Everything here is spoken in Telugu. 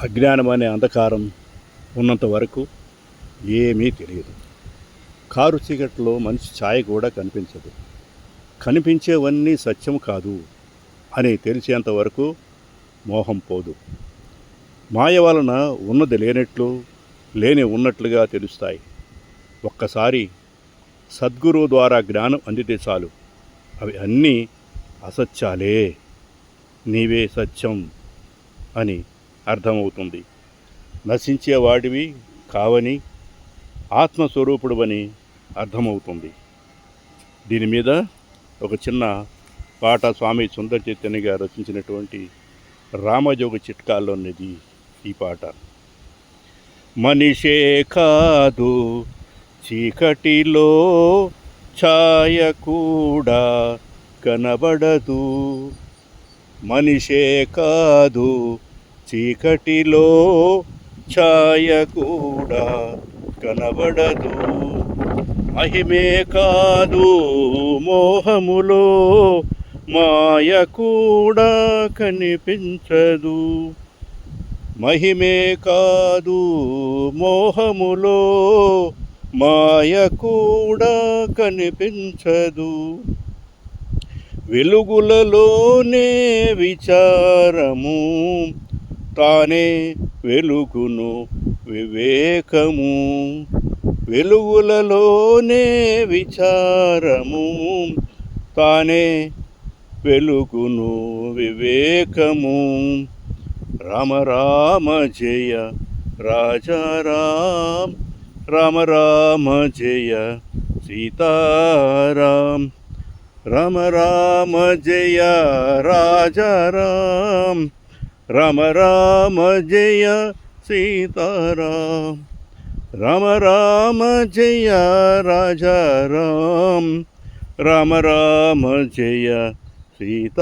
అజ్ఞానం అనే అంధకారం ఉన్నంత వరకు ఏమీ తెలియదు. కారు చీకట్లో మనిషి ఛాయ కూడా కనిపించదు. కనిపించేవన్నీ సత్యం కాదు అని తెలిసేంత వరకు మోహం పోదు. మాయ వలన ఉన్నది లేనట్లు, లేని ఉన్నట్లుగా తెలుస్తాయి. ఒక్కసారి సద్గురువు ద్వారా జ్ఞానం అందితే చాలు, అవి అన్నీ అసత్యాలే, నీవే సత్యం అని అర్థమవుతుంది. నశించేవాడివి కావని, ఆత్మస్వరూపుడువని అర్థమవుతుంది. దీని మీద ఒక చిన్న పాట స్వామి సుందర చైతన్య గారు రచించినటువంటి రామజోగ చిట్కాల్లోనిది ఈ పాట. మనిషే కాదు చీకటిలో ఛాయ కూడా కనబడదు. మనిషే కాదు చీకటిలో ఛాయ కూడా కనబడదు. మహిమే కాదు మోహములో మాయ కూడా కనిపించదు. మహిమే కాదు మోహములో మాయ కూడా కనిపించదు. వెలుగులలోనే విచారము, తానే వెలుగును వివేకము. వెలుగులలోనే విచారము, తానే వెలుగును వివేకము. రామ రామ జయ రాజారాం, రామ రామ జయ సీతారాం. రామ రామ జయ రాజారాం, రామ రామ జయ సీతారాం. రామ రామ జయ రాజారాం, రామ రామ జయ సీతారాం.